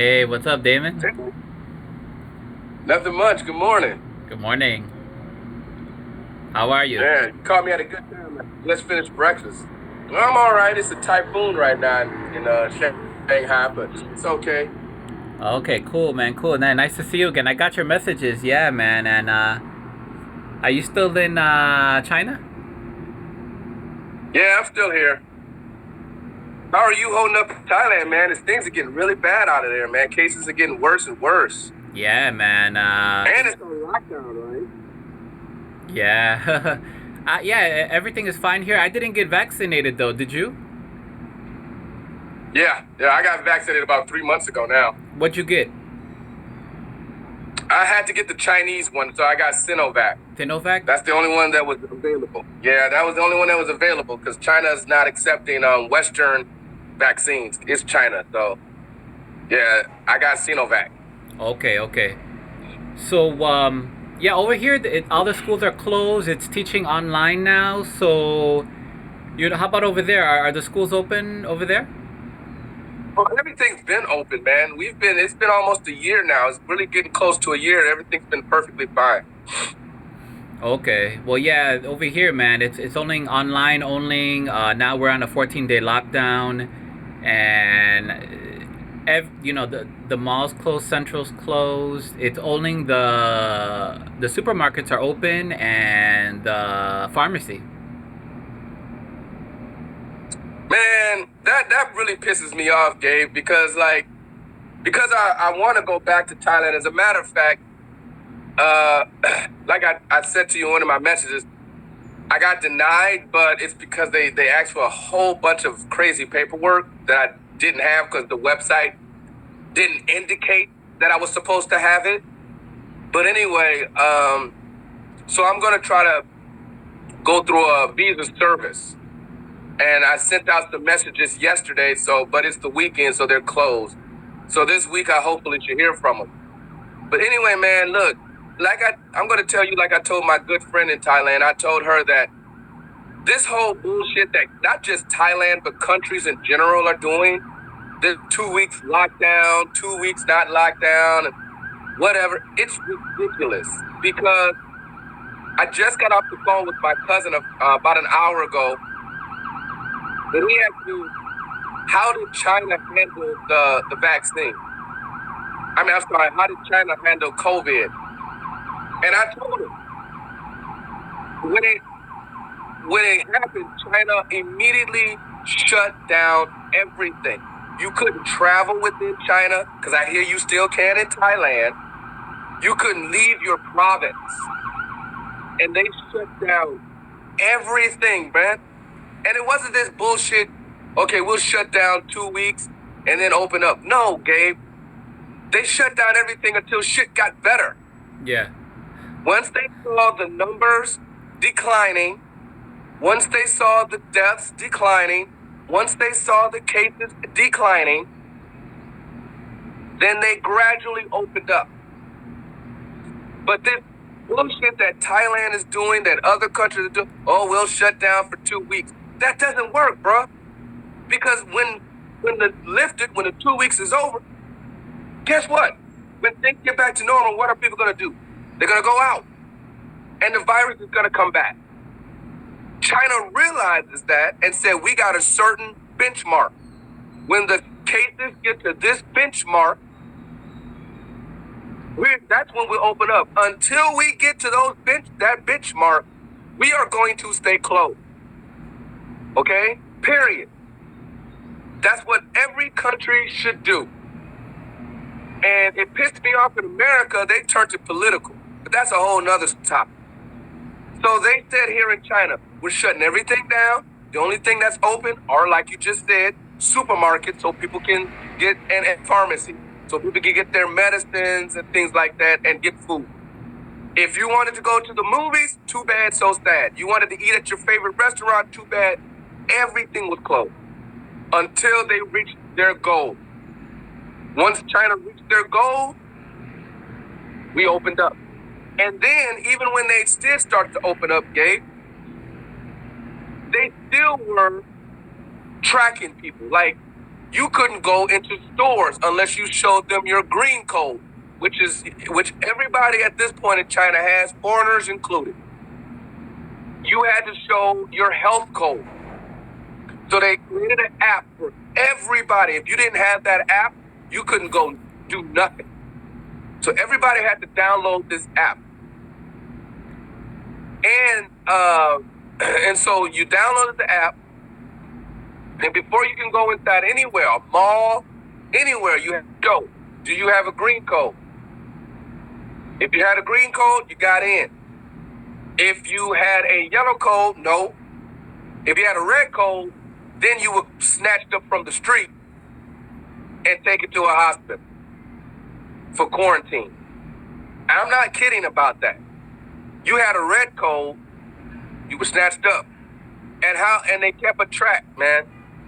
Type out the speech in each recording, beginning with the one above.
Hey, what's up, Damon? Nothing much. Good morning. Good morning. How are you? Man, you caught me at a good time. Let's finish breakfast. Well, I'm all right. It's a typhoon right now in Shanghai, but it's okay. Okay, cool, man. Cool. Nice to see you again. I got your messages. Yeah, man. And are you still in China? Yeah, I'm still here. How are you holding up in Thailand, man? Things are getting really bad out of there, man. Cases are getting worse and worse. Yeah, man. And it's on lockdown, right? Yeah. Yeah, everything is fine here. I didn't get vaccinated though. Did you? Yeah. I got vaccinated about 3 months ago now. What'd you get? I had to get the Chinese one, so I got Sinovac. Sinovac? That's the only one that was available. Yeah, that was the only one that was available because China is not accepting Western vaccines. It's China, so yeah, I got Sinovac. Okay, okay. So, yeah, over here, all the schools are closed. It's teaching online now. So, how about over there? Are the schools open over there? Well, everything's been open, man. It's been almost a year now. It's really getting close to a year. Everything's been perfectly fine. Okay. Well, yeah, over here, man, it's only online only. Now we're on a 14-day lockdown, and the malls closed, Central's closed. It's only the supermarkets are open and the pharmacy. Man, that really pisses me off, Gabe, because I want to go back to Thailand. As a matter of fact, uh, like I said to you in one of my messages, I got denied, but it's because they asked for a whole bunch of crazy paperwork that I didn't have because the website didn't indicate that I was supposed to have it. But anyway, so I'm gonna try to go through a visa service, and I sent out some messages yesterday. But it's the weekend, so they're closed. So this week I hopefully should hear from them. But anyway, man, look, I'm gonna tell you, like I told my good friend in Thailand. I told her that this whole bullshit that not just Thailand but countries in general are doing, the 2 weeks lockdown, 2 weeks not lockdown, and whatever, it's ridiculous. Because I just got off the phone with my cousin about an hour ago, and he asked me, how did China handle the vaccine? I mean, I'm sorry, how did China handle COVID? And I told him, when it when it happened, China immediately shut down everything. You couldn't travel within China, because I hear you still can in Thailand. You couldn't leave your province. And they shut down everything, man. And it wasn't this bullshit, okay, we'll shut down 2 weeks and then open up. No, Gabe. They shut down everything until shit got better. Yeah. Once they saw the numbers declining, once they saw the deaths declining, once they saw the cases declining, then they gradually opened up. But this bullshit that Thailand is doing, that other countries are doing, oh, we'll shut down for 2 weeks. That doesn't work, bro. Because when the 2 weeks is over, guess what? When things get back to normal, what are people gonna do? They're gonna go out, and the virus is gonna come back. China realizes that and said, we got a certain benchmark. When the cases get to this benchmark, that's when we open up. Until we get to that benchmark, we are going to stay closed. Okay? Period. That's what every country should do. And it pissed me off in America, they turned it political. But that's a whole nother topic. So they said here in China, we're shutting everything down. The only thing that's open are, like you just said, supermarkets, so people can get, and pharmacy, so people can get their medicines and things like that and get food. If you wanted to go to the movies, too bad, so sad. You wanted to eat at your favorite restaurant, too bad. Everything was closed until they reached their goal. Once China reached their goal, we opened up. And then, even when they did start to open up, Gabe, they still were tracking people. Like, you couldn't go into stores unless you showed them your green code, which everybody at this point in China has, foreigners included. You had to show your health code. So they created an app for everybody. If you didn't have that app, you couldn't go do nothing. So everybody had to download this app. And so you downloaded the app, and before you can go inside anywhere, a mall, anywhere, you have to go. Do you have a green code? If you had a green code, you got in. If you had a yellow code, no. If you had a red code, then you were snatched up from the street and taken to a hospital for quarantine. And I'm not kidding about that. You had a red code, you were snatched up. And they kept a track, man.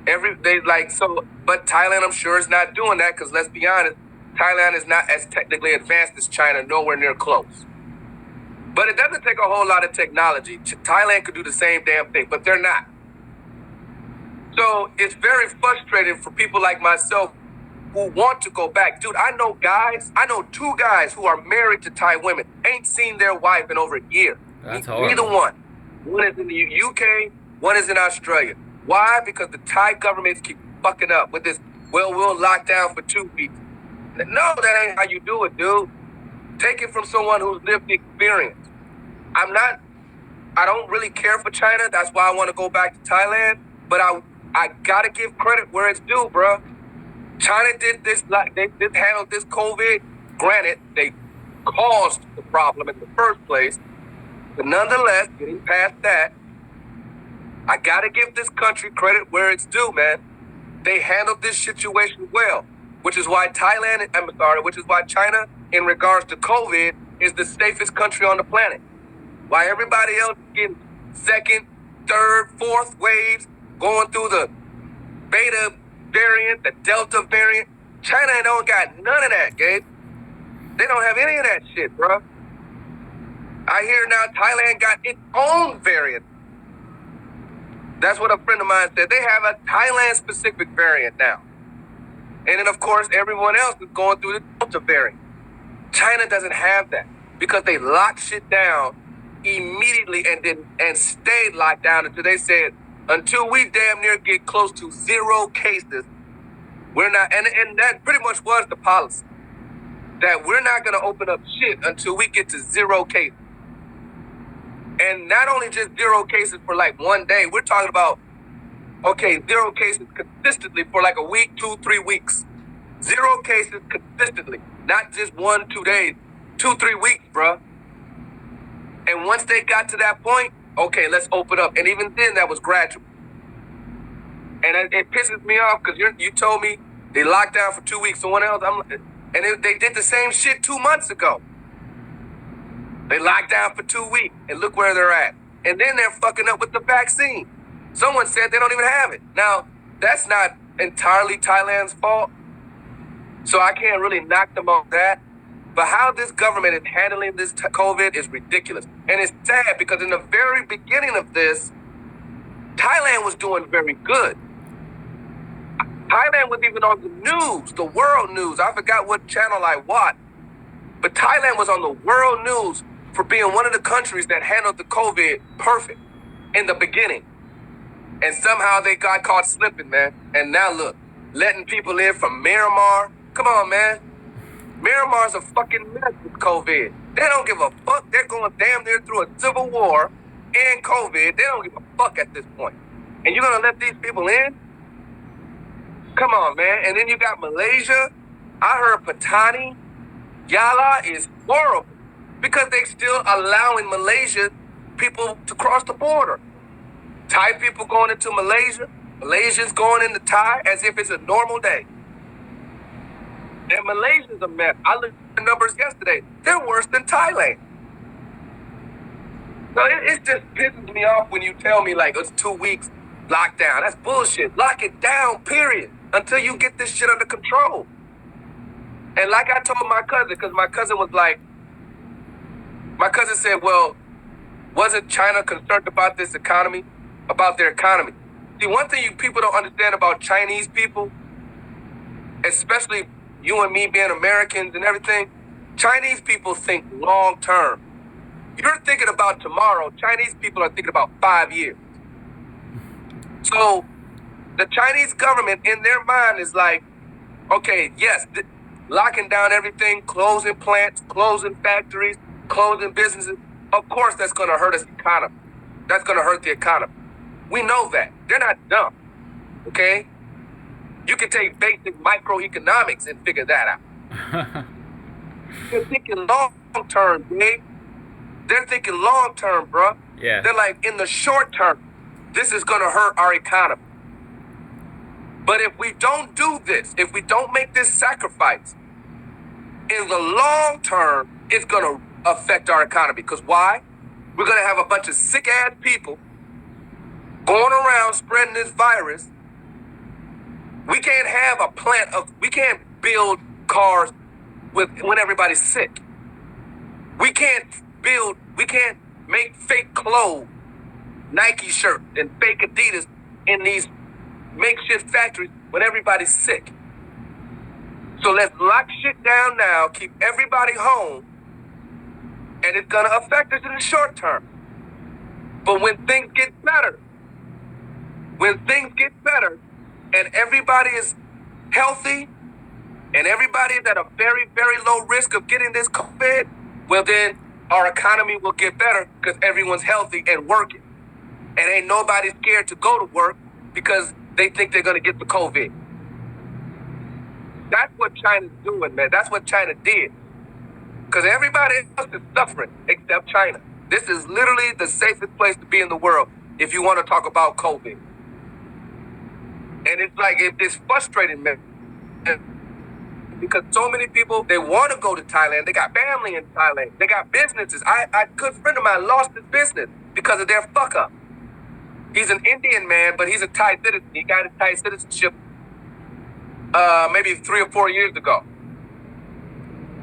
But Thailand, I'm sure, is not doing that, because let's be honest, Thailand is not as technically advanced as China, nowhere near close. But it doesn't take a whole lot of technology. Thailand could do the same damn thing, but they're not. So it's very frustrating for people like myself who want to go back. Dude, I know 2 guys who are married to Thai women, ain't seen their wife in over a year. That's horrible. Neither one. One is in the UK, one is in Australia. Why? Because the Thai governments keep fucking up with this, we'll lock down for 2 weeks. No, that ain't how you do it, dude. Take it from someone who's lived the experience. I don't really care for China. That's why I want to go back to Thailand. But I gotta give credit where it's due, bro. China did this, they handled this COVID. Granted, they caused the problem in the first place. But nonetheless, getting past that, I gotta give this country credit where it's due, man. They handled this situation well, which is why China, in regards to COVID, is the safest country on the planet. Why everybody else is getting second, third, fourth waves, going through the beta variant, the delta variant. China don't got none of that, Gabe. They don't have any of that shit, bro. I hear now Thailand got its own variant. That's what a friend of mine said. They have a Thailand-specific variant now. And then, of course, everyone else is going through the Delta variant. China doesn't have that because they locked shit down immediately and stayed locked down until they said, until we damn near get close to 0 cases, we're not, and that pretty much was the policy, that we're not going to open up shit until we get to 0 cases. And not only just 0 cases for like 1 day, we're talking about, 0 cases consistently for like a week, 2, 3 weeks. 0 cases consistently, not just 1, 2 days, 2, 3 weeks, bruh. And once they got to that point, okay, let's open up. And even then, that was gradual. And it pisses me off because you told me they locked down for 2 weeks. Someone else, they did the same shit 2 months ago. They locked down for 2 weeks, and look where they're at. And then they're fucking up with the vaccine. Someone said they don't even have it. Now, that's not entirely Thailand's fault, so I can't really knock them on that. But how this government is handling this COVID is ridiculous. And it's sad because in the very beginning of this, Thailand was doing very good. Thailand was even on the news, the world news. I forgot what channel I watched. But Thailand was on the world news for being one of the countries that handled the COVID perfect in the beginning. And somehow they got caught slipping, man. And now look, letting people in from Myanmar. Come on, man. Myanmar's a fucking mess with COVID. They don't give a fuck. They're going damn near through a civil war and COVID. They don't give a fuck at this point. And you're going to let these people in? Come on, man. And then you got Malaysia. I heard Patani, Yala is horrible because they still allowing Malaysia people to cross the border. Thai people going into Malaysia. Malaysians going into Thai as if it's a normal day. And Malaysia's a mess. I looked at the numbers yesterday. They're worse than Thailand. So it just pisses me off when you tell me like it's 2 weeks lockdown. That's bullshit. Lock it down, period. Until you get this shit under control. And like I told my cousin, because my cousin said, well, wasn't China concerned about this economy? About their economy? See, one thing people don't understand about Chinese people, especially you and me being Americans and everything, Chinese people think long term. You're thinking about tomorrow. Chinese people are thinking about 5 years. So the Chinese government in their mind is like, okay, yes, locking down everything, closing plants, closing factories, closing businesses. Of course, that's going to hurt us economy. That's going to hurt the economy. We know that. They're not dumb. Okay? You can take basic microeconomics and figure that out. They're thinking long term, Dave. They're thinking long term, bro. Yeah. They're like, in the short term, this is going to hurt our economy. But if we don't do this, if we don't make this sacrifice, in the long term, it's going to affect our economy. Because why? We're going to have a bunch of sick-ass people going around spreading this virus. We can't have a plant of, we can't build cars when everybody's sick. We can't make fake clothes, Nike shirts and fake Adidas in these makeshift factories when everybody's sick. So let's lock shit down now, keep everybody home, and it's gonna affect us in the short term. But when things get better, and everybody is healthy, and everybody is at a very, very low risk of getting this COVID, well then our economy will get better because everyone's healthy and working. And ain't nobody scared to go to work because they think they're gonna get the COVID. That's what China's doing, man. That's what China did. Because everybody else is suffering except China. This is literally the safest place to be in the world if you want to talk about COVID. And it's like, it's frustrating, man. Because so many people, they want to go to Thailand. They got family in Thailand. They got businesses. A good friend of mine lost his business because of their fuck up. He's an Indian man, but he's a Thai citizen. He got a Thai citizenship maybe 3 or 4 years ago.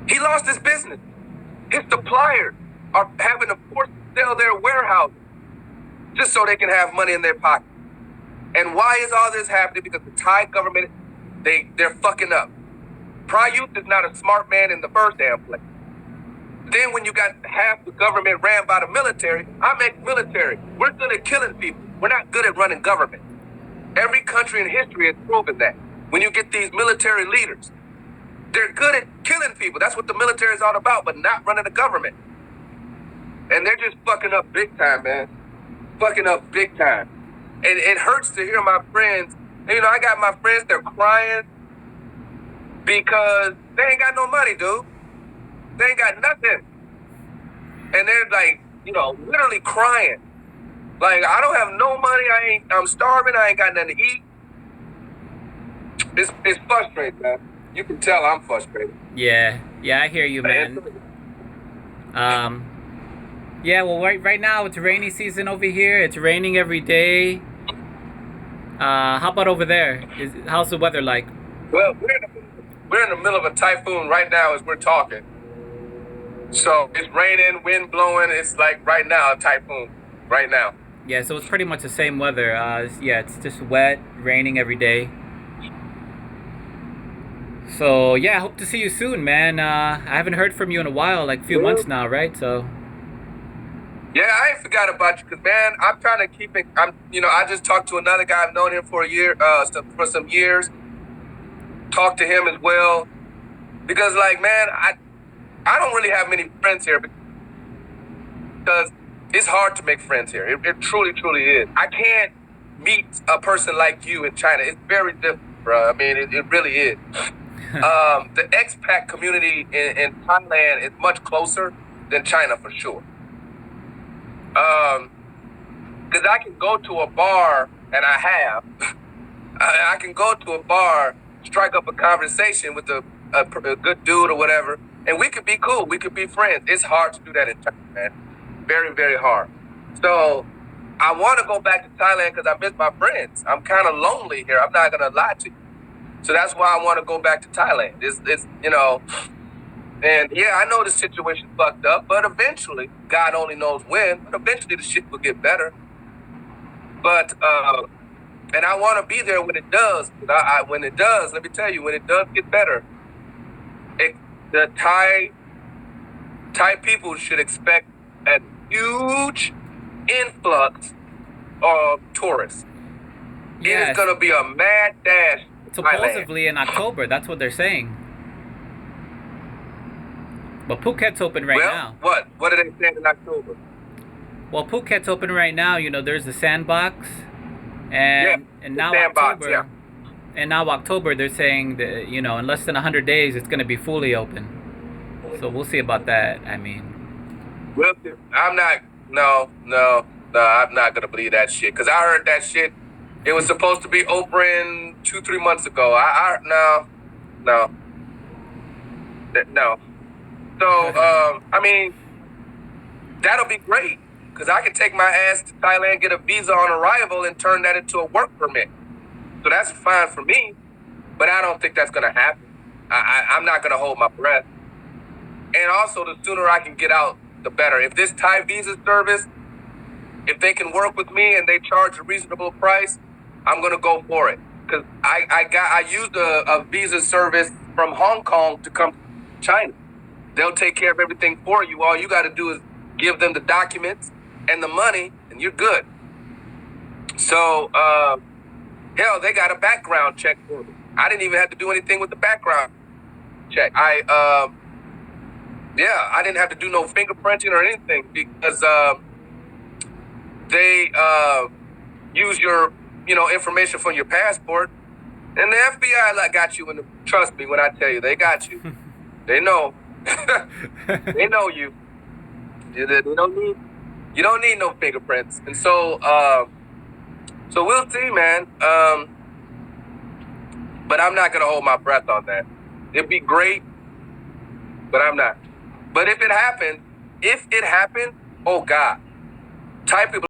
He lost his business. His suppliers are having to force to sell their warehouse just so they can have money in their pocket. And why is all this happening? Because the Thai government, they're fucking up. Prayut is not a smart man in the first damn place. Then when you got half the government ran by the military, I'm ex-military. We're good at killing people. We're not good at running government. Every country in history has proven that. When you get these military leaders, they're good at killing people. That's what the military is all about, but not running a government. And they're just fucking up big time, man. Fucking up big time. And it hurts to hear my friends. You know, I got my friends, they're crying because they ain't got no money, dude. They ain't got nothing. And they're like, you know, literally crying. Like, I don't have no money. I'm starving. I ain't got nothing to eat. It's frustrating, man. You can tell I'm frustrated. Yeah, I hear you, man. Yeah, well, right now it's rainy season over here. It's raining every day. How about over there? How's the weather like? Well, we're in the middle of a typhoon right now as we're talking. So it's raining, wind blowing. It's like right now a typhoon right now. Yeah, so it's pretty much the same weather. Yeah, it's just wet, raining every day. So yeah, I hope to see you soon, man. I haven't heard from you in a while, like a few months now, right? So. Yeah, I ain't forgot about you, cause man, I'm trying to keep it. I just talked to another guy. I've known him for a year, for some years. Talked to him as well, because like, man, I don't really have many friends here because it's hard to make friends here. It truly, truly is. I can't meet a person like you in China. It's very different, bro. I mean, it really is. The expat community in Thailand is much closer than China for sure. Because I can go to a bar, and I have. I can go to a bar, strike up a conversation with a good dude or whatever, and we could be cool. We could be friends. It's hard to do that in China, man. Very, very hard. So I want to go back to Thailand because I miss my friends. I'm kind of lonely here. I'm not gonna lie to you. So that's why I want to go back to Thailand. It's you know. And yeah, I know the situation fucked up, but eventually, God only knows when, but eventually the shit will get better. But And I want to be there when it does. When it does, let me tell you, when it does get better, the Thai people should expect a huge influx of tourists. It Yes. is going to be a mad dash to Thailand. Supposedly in October, that's what they're saying. But Phuket's open right now. What are they saying in October? Well, Phuket's open right now. You know, there's the sandbox, and now sandbox, October, and now October they're saying that, you know, in less than 100 days it's going to be fully open. So we'll see about that. I mean, well, I'm not gonna believe that shit, because I heard that shit. It was supposed to be open 2-3 months ago. No. So I mean, that'll be great, because I can take my ass to Thailand, get a visa on arrival, and turn that into a work permit. So that's fine for me, but I don't think that's gonna happen. I'm not gonna hold my breath. And also, the sooner I can get out, the better. If this Thai visa service, if they can work with me and they charge a reasonable price, I'm gonna go for it. Because I used a visa service from Hong Kong to come to China. They'll take care of everything for you. All you got to do is give them the documents and the money, and you're good. So, hell, they got a background check for me. I didn't even have to do anything with the background check. I didn't have to do no fingerprinting or anything, because they use your, information from your passport, and the FBI got you. And trust me when I tell you, they got you. They know. They know you. You don't need no fingerprints. And so we'll see, man. But I'm not gonna hold my breath on that. It'd be great, but I'm not. But if it happened, oh God, Thai people